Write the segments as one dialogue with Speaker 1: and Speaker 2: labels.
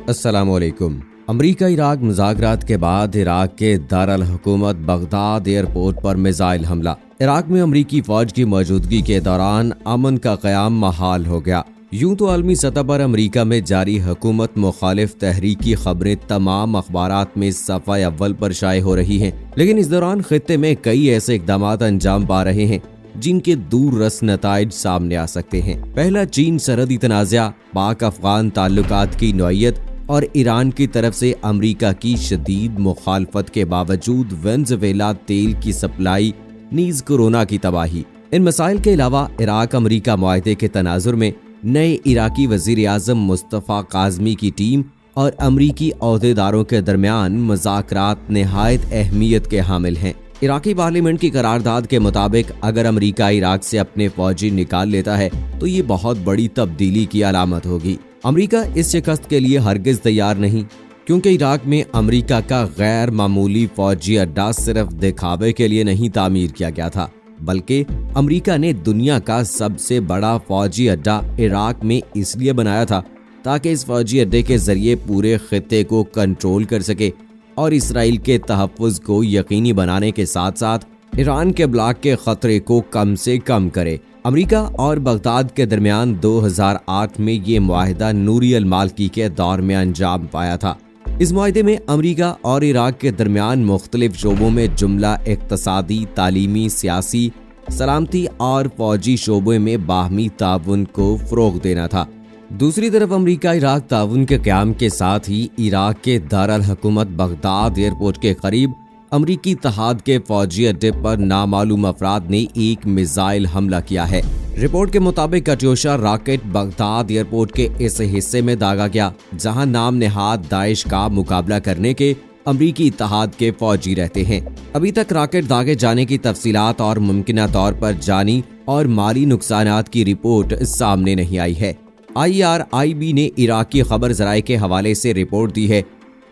Speaker 1: अस्सलामुअलैकुम। अमरीका इराक मुज़ाकरात के बाद इराक के दारुल हुकूमत बगदाद एयरपोर्ट पर मिसाइल हमला। इराक में अमरीकी फौज की मौजूदगी के दौरान अमन का क़याम महाल हो गया। यूं तो आलमी सतह पर अमरीका में जारी हुकूमत मुखालिफ तहरीक की खबरें तमाम अखबारात में सफ़ा अव्वल पर शाये हो रही हैं, लेकिन इस दौरान खित्ते में कई ऐसे इक़दामात अंजाम पा रहे हैं जिनके दूर रस नताइज सामने आ सकते हैं। पहला, चीन सरहदी तनाज़ा, पाक अफगान ताल्लुकात की नौइयत और ईरान की तरफ से अमरीका की शदीद मुखालफत के बावजूद वेनेज़ुएला तेल की सप्लाई नीज़ कोरोना की तबाही। इन मसाइल के अलावा इराक अमरीका मुआहदे के तनाजुर में नए इराकी वज़ीर आज़म मुस्तफ़ा काज़मी की टीम और अमरीकी ओहदेदारों के दरमियान मुज़ाकरात निहायत अहमियत के हामिल हैं। इराकी पार्लियामेंट की करारदाद के मुताबिक अगर अमरीका इराक से अपने फौजी निकाल लेता है तो ये बहुत बड़ी तब्दीली की अलामत होगी। अमरीका इस शिकस्त के लिए हरगिज तैयार नहीं, क्योंकि इराक में अमरीका का गैर मामूली फौजी अड्डा सिर्फ दिखावे के लिए नहीं तामीर किया गया था, बल्कि अमरीका ने दुनिया का सबसे बड़ा फौजी अड्डा इराक में इसलिए बनाया था ताकि इस फौजी अड्डे के जरिए पूरे खित्ते को कंट्रोल कर सके और इसराइल के तहफ़्फ़ुज़ को यकीनी बनाने के साथ साथ ईरान के ब्लॉक के खतरे को कम से कम करे। अमरीका और बगदाद के दरमियान 2008 में ये मुआहिदा नूरी अल मालिकी के दौर में अंजाम पाया था। इस मुआहिदे में अमरीका और इराक के दरमियान मुख्तलिफ शोबों में जुमला इक़्तिसादी, तालीमी, सियासी, सलामती और फौजी शोबों में बाहमी ताउन को फ़रोग़ देना था। दूसरी तरफ अमरीका इराक ताउन के क़याम के साथ ही इराक के दारुल हुकूमत बगदाद एयरपोर्ट के करीब अमरीकी इत्तेहाद के फौजी अड्डे पर नामालूम अफराद ने एक मिसाइल हमला किया है। रिपोर्ट के मुताबिक काट्यूशा रॉकेट बगदाद एयरपोर्ट के इस हिस्से में दागा गया जहां नाम नेहाद दाइश का मुकाबला करने के अमरीकी इत्तेहाद के फौजी रहते हैं। अभी तक रॉकेट दागे जाने की तफसीलात और मुमकिना तौर पर जानी और माली नुकसानात की रिपोर्ट सामने नहीं आई है। IRIB ने इराक की खबर ज़राए के हवाले से रिपोर्ट दी है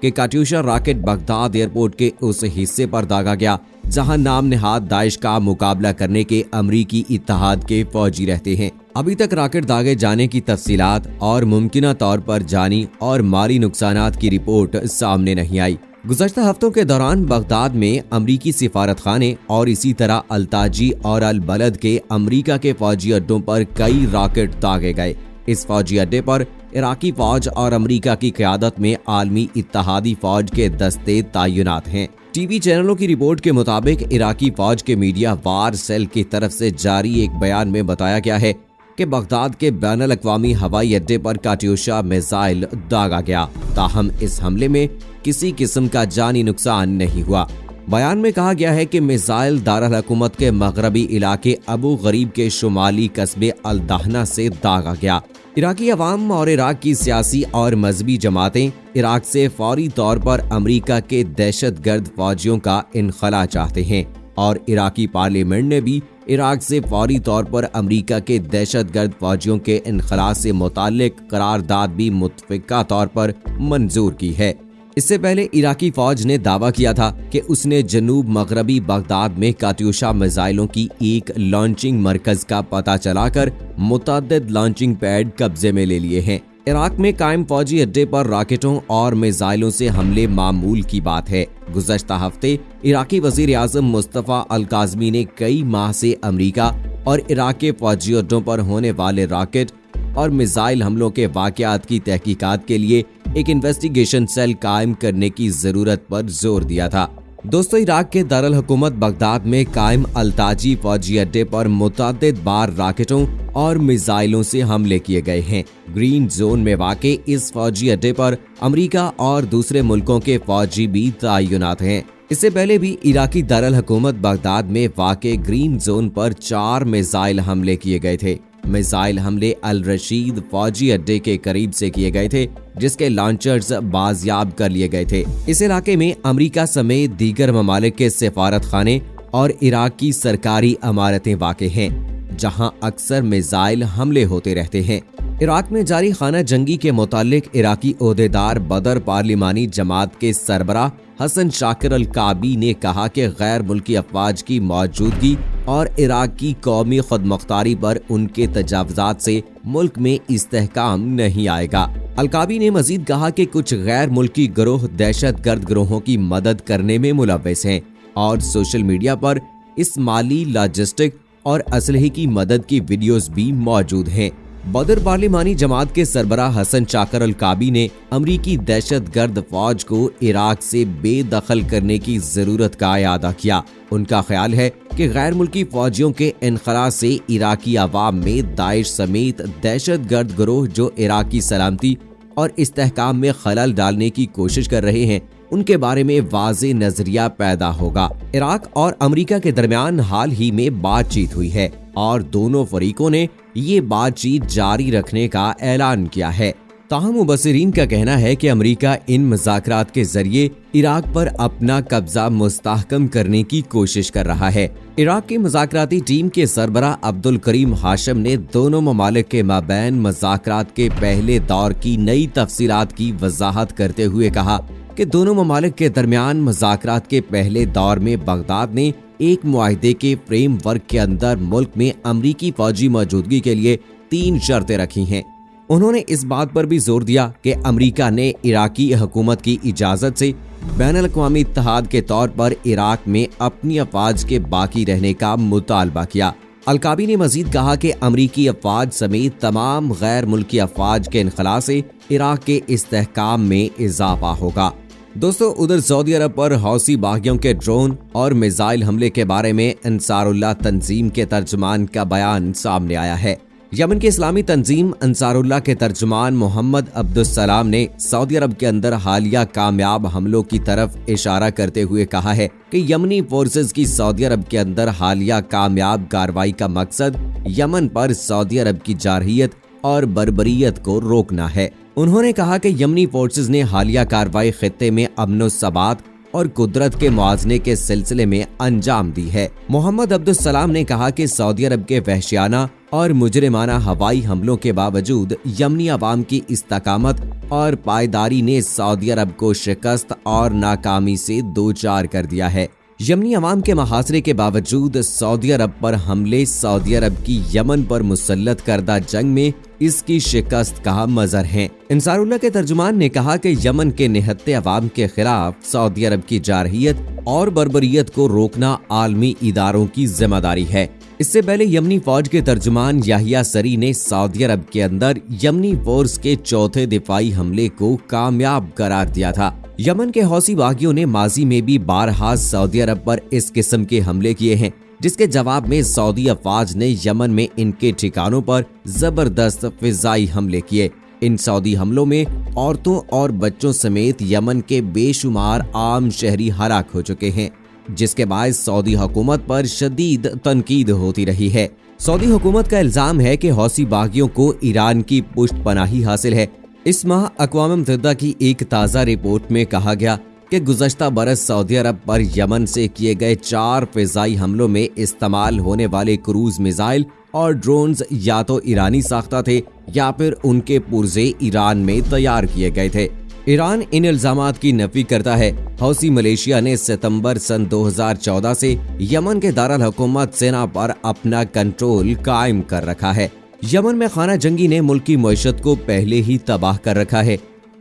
Speaker 1: कि काट्यूशा रॉकेट बगदाद एयरपोर्ट के उस हिस्से पर दागा गया जहां नाम नेहाद दाइश का मुकाबला करने के अमरीकी इत्तेहाद के फौजी रहते हैं। अभी तक रॉकेट दागे जाने की तफसीलात और मुमकिना तौर पर जानी और माली नुकसानात की रिपोर्ट सामने नहीं आई। गुज़श्ता हफ्तों के दौरान बगदाद में अमरीकी सिफारत खाने और इसी तरह अल्ताजी और अल बलद के अमरीका के फौजी अड्डों पर कई रॉकेट दागे गए। इस फौजी अड्डे पर इराकी फौज और अमरीका की क़यादत में आलमी इत्तेहादी फौज के दस्ते तैनात हैं। टीवी चैनलों की रिपोर्ट के मुताबिक इराकी फौज के मीडिया वार सेल की तरफ से जारी एक बयान में बताया गया है कि बगदाद के बैनुल अक़वामी हवाई अड्डे पर काट्यूशा मिसाइल दागा गया, ताहम इस हमले में किसी किस्म का जानी नुकसान नहीं हुआ। बयान में कहा गया है कि मिसाइल दारुल हुकूमत के मगरबी इलाके अबू गरीब के शुमाली कस्बे अल दहना से दागा गया। इराकी अवाम और इराक की सियासी और मजहबी जमातें इराक से फौरी तौर पर अमरीका के दहशतगर्द फौजियों का इनखला चाहते हैं और इराकी पार्लियामेंट ने भी इराक से फौरी तौर पर अमरीका के दहशतगर्द फौजियों के इनखला से मुताल्लिक करारदाद भी मुत्फिका तौर पर मंजूर की है। इससे पहले इराकी फौज ने दावा किया था कि उसने जनूब मगरबी बगदाद में काट्यूशा मिसाइलों की एक लॉन्चिंग मरकज का पता चलाकर मुतअद्दिद लॉन्चिंग पैड कब्जे में ले लिए हैं। इराक में कायम फौजी अड्डे पर रॉकेटों और मिसाइलों से हमले मामूल की बात है। गुज़श्ता हफ्ते इराकी वज़ीर आज़म मुस्तफ़ा अल काज़मी ने कई माह से अमरीका और इराक के फौजी अड्डों पर होने वाले रॉकेट और मिसाइल हमलों के वाक़यात की तहकीकात के लिए एक इन्वेस्टिगेशन सेल कायम करने की जरूरत पर जोर दिया था। दोस्तों, इराक के दारुल हुकूमत बगदाद में कायम अल्ताजी फौजी अड्डे पर मुतअद्दिद बार रॉकेटों और मिसाइलों से हमले किए गए हैं। ग्रीन जोन में वाक़े इस फौजी अड्डे पर अमरीका और दूसरे मुल्कों के फौजी भी तैनात हैं। इससे पहले भी इराकी दारुल हुकूमत बगदाद में वाक़े ग्रीन जोन पर 4 मिसाइल हमले किए गए थे। मिसाइल हमले अल रशीद फौजी अड्डे के करीब से किए गए थे, जिसके लॉन्चर्स बाजियाब कर लिए गए थे। इस इलाके में अमरीका समेत दीगर ममालिक के सिफारत खाने और इराक की सरकारी इमारतें वाक़े हैं, जहां अक्सर मिसाइल हमले होते रहते हैं। इराक में जारी खाना जंगी के मुतालिक इराकी ओहदेदार बदर पार्लिमानी जमात के सरबराह हसन शाकिर अल काबी ने कहा कि गैर मुल्की अफवाज की मौजूदगी और इराक की कौमी खुदमुख्तारी पर उनके तजावुज़ात से मुल्क में इस्तेहकाम नहीं आएगा। अलकाबी ने मजीद कहा कि कुछ गैर मुल्की गिरोह दहशतगर्द गिरोहों की मदद करने में मुलव्वस हैं और सोशल मीडिया पर इस माली, लॉजिस्टिक और असलहे की मदद की वीडियोस भी मौजूद हैं। बदर पार्लिमानी जमात के सरबराह हसन चाकर अलकाबी ने अमरीकी दहशतगर्द फौज को इराक से बेदखल करने की जरूरत का इयादा किया। उनका ख्याल है कि गैर मुल्की फौजियों के इनखला से इराकी आवाम में दाइश समेत दहशतगर्द गिरोह जो इराक की सलामती और इस्तेहकाम में खलल डालने की कोशिश कर रहे हैं, उनके बारे में वाज़ेह नजरिया पैदा होगा। इराक और अमेरिका के दरमियान हाल ही में बातचीत हुई है और दोनों फरीकों ने ये बातचीत जारी रखने का ऐलान किया है। ताहम मुबस्सिरीन का कहना है कि अमेरिका इन मुज़ाकरात के जरिए इराक पर अपना कब्जा मुस्तहकम करने की कोशिश कर रहा है। इराक की मुज़ाकराती टीम के सरबराह अब्दुल करीम हाशिम ने दोनों ममालिक के माबैन मुज़ाकरात के पहले दौर की नई तफसीलात की वजाहत करते हुए कहा कि दोनों ममालिक के दरमियान मुज़ाकरात के पहले दौर में बगदाद ने एक मुआहदे के फ्रेमवर्क के अंदर मुल्क में अमरीकी फौजी मौजूदगी के लिए 3 शर्तें रखी हैं। उन्होंने इस बात पर भी जोर दिया कि अमरीका ने इराकी हुकूमत की इजाज़त से बैनुल-अक़वामी इत्तेहाद के तौर पर इराक में अपनी अफवाज के बाकी रहने का मुतालबा किया। अलकाबी ने मजीद कहा कि अमरीकी अफवाज समेत तमाम गैर मुल्की अफवाज के इनखला से इराक के इस्तेहकाम में इजाफा होगा। दोस्तों, उधर सऊदी अरब पर हौसी बागियों के ड्रोन और मिसाइल हमले के बारे में अंसारुल्लाह तंजीम के तर्जुमान का बयान सामने आया है। यमन की इस्लामी तंजीम अंसारुल्लाह के तर्जुमान मोहम्मद अब्दुस्सलाम ने सऊदी अरब के अंदर हालिया कामयाब हमलों की तरफ इशारा करते हुए कहा है कि यमनी फोर्सेस की सऊदी अरब के अंदर हालिया कामयाब कार्रवाई का मकसद यमन पर सऊदी अरब की जारहियत और बर्बरियत को रोकना है। उन्होंने कहा कि यमनी फोर्सेस ने हालिया कार्रवाई खित्ते में अमन सबात और कुदरत के मुआवजे के सिलसिले में अंजाम दी है। मोहम्मद अब्दुस्सलाम ने कहा कि सऊदी अरब के वहशियाना और मुजरिमाना हवाई हमलों के बावजूद यमनी अवाम की इस्तकामत और पायदारी ने सऊदी अरब को शिकस्त और नाकामी से दो चार कर दिया है। यमनी अवाम के मुहासरे के बावजूद सऊदी अरब पर हमले सऊदी अरब की यमन पर मुसल्लत करदा जंग में इसकी शिकस्त का मजर है। अंसारुल्लाह के तर्जुमान ने कहा कि यमन के निहत्ते अवाम के खिलाफ सऊदी अरब की जारहियत और बर्बरियत को रोकना आलमी इदारों की जिम्मेदारी है। इससे पहले यमनी फौज के तर्जुमान याहिया सरी ने सऊदी अरब के अंदर यमनी फोर्स के चौथे दिफाई हमले को कामयाब करार दिया था। यमन के हौसी बागियों ने माजी में भी बारहा सऊदी अरब पर इस किस्म के हमले किए हैं, जिसके जवाब में सऊदी अफवाज ने यमन में इनके ठिकानों पर जबरदस्त फिजाई हमले किए। इन सऊदी हमलों में औरतों और बच्चों समेत यमन के बेशुमार आम शहरी हलाक हो चुके हैं, जिसके बाद सऊदी हुकूमत पर शदीद तनकीद होती रही है। सऊदी हुकूमत का इल्जाम है कि हौसी बागियों को ईरान की पुष्ट पनाही हासिल है। इस माह अक़वाम मुत्तहिदा की एक ताज़ा रिपोर्ट में कहा गया कि गुज़श्ता बरस सऊदी अरब पर यमन से किए गए 4 फिजाई हमलों में इस्तेमाल होने वाले क्रूज मिसाइल और ड्रोन्स या तो ईरानी साख्ता थे या फिर उनके पुर्जे ईरान में तैयार किए गए थे। ईरान इन इल्जामात की नफी करता है। हौसी मलेशिया ने सितंबर सन 2014 से यमन के दारुल हुकूमत सेना पर अपना कंट्रोल कायम कर रखा है। यमन में खाना जंगी ने मुल्क की मईशत को पहले ही तबाह कर रखा है।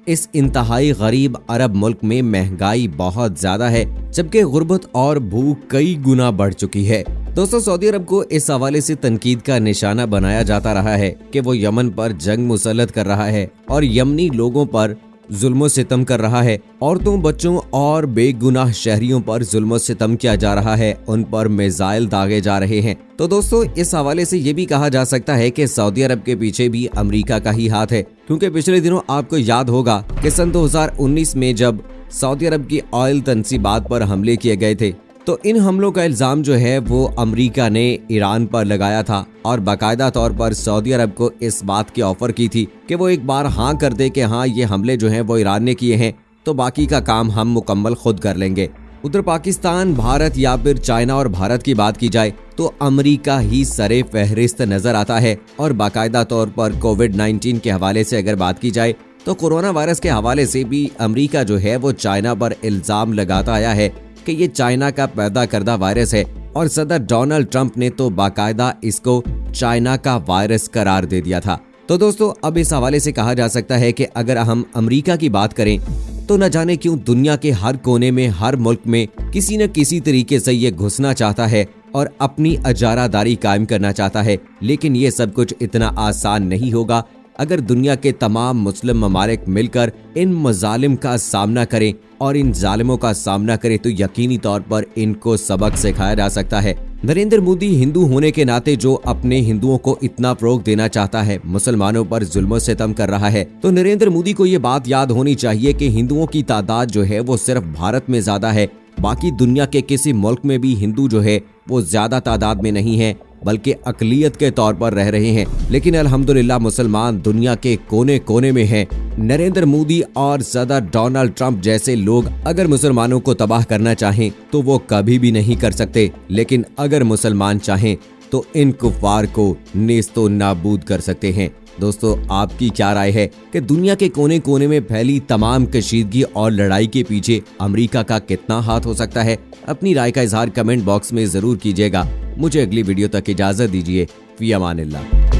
Speaker 1: इस इंतहाई गरीब अरब मुल्क में महंगाई बहुत ज्यादा है, जबकि गुर्बत और भूख कई गुना बढ़ चुकी है। दोस्तों, सऊदी अरब को इस हवाले से तनकीद का निशाना बनाया जाता रहा है कि वो यमन पर जंग मुसल्लत कर रहा है और यमनी लोगों पर जुल्म सितम कर रहा है। औरतों, बच्चों और बेगुनाह शहरियों पर जुल्म सितम किया जा रहा है, उन पर मिसाइल दागे जा रहे हैं। तो दोस्तों, इस हवाले से ये भी कहा जा सकता है कि सऊदी अरब के पीछे भी अमेरिका का ही हाथ है, क्योंकि पिछले दिनों आपको याद होगा कि सन 2019 में जब सऊदी अरब की ऑयल तनसीबात पर हमले किए गए थे, तो इन हमलों का इल्जाम जो है वो अमेरिका ने ईरान पर लगाया था और बाकायदा तौर पर सऊदी अरब को इस बात की ऑफर की थी कि वो एक बार हाँ कर दे कि हाँ ये हमले जो हैं वो ईरान ने किए हैं, तो बाकी का काम हम मुकम्मल खुद कर लेंगे। उधर पाकिस्तान, भारत या फिर चाइना और भारत की बात की जाए तो अमेरिका ही सरे फहरिस्त नजर आता है। और बाकायदा तौर पर कोविड-19 के हवाले से अगर बात की जाए तो कोरोना वायरस के हवाले से भी अमेरिका जो है वो चाइना पर इल्जाम लगाता आया है कि ये चाइना का पैदा करदा वायरस है, और सदर डोनाल्ड ट्रंप ने तो बाकायदा इसको चाइना का वायरस करार दे दिया था। तो दोस्तों अब इस हवाले से कहा जा सकता है कि अगर हम अमेरिका की बात करें तो न जाने क्यों दुनिया के हर कोने में, हर मुल्क में किसी न किसी तरीके से ये घुसना चाहता है और अपनी अजारादारी कायम करना चाहता है। लेकिन ये सब कुछ इतना आसान नहीं होगा। अगर दुनिया के तमाम मुस्लिम ममालिक मिलकर इन मजालिम का सामना करें और इन जालिमों का सामना करें तो यकीनी तौर पर इनको सबक सिखाया जा सकता है। नरेंद्र मोदी हिंदू होने के नाते जो अपने हिंदुओं को इतना फरोग देना चाहता है, मुसलमानों पर जुल्म सितम कर रहा है, तो नरेंद्र मोदी को ये बात याद होनी चाहिए कि हिंदुओं की तादाद जो है वो सिर्फ भारत में ज्यादा है, बाकी दुनिया के किसी मुल्क में भी हिंदू जो है वो ज्यादा तादाद में नहीं है, बल्कि अकलियत के तौर पर रह रहे हैं। लेकिन अल्हम्दुलिल्लाह मुसलमान दुनिया के कोने कोने में हैं। नरेंद्र मोदी और सदर डोनाल्ड ट्रंप जैसे लोग अगर मुसलमानों को तबाह करना चाहें तो वो कभी भी नहीं कर सकते, लेकिन अगर मुसलमान चाहें तो इन कुफार को नेस्तो नाबूद कर सकते हैं। दोस्तों आपकी क्या राय है कि दुनिया के कोने कोने में फैली तमाम कशीदगी और लड़ाई के पीछे अमेरिका का कितना हाथ हो सकता है? अपनी राय का इजहार कमेंट बॉक्स में जरूर कीजिएगा। मुझे अगली वीडियो तक इजाजत दीजिए। फी अमानिल्लाह।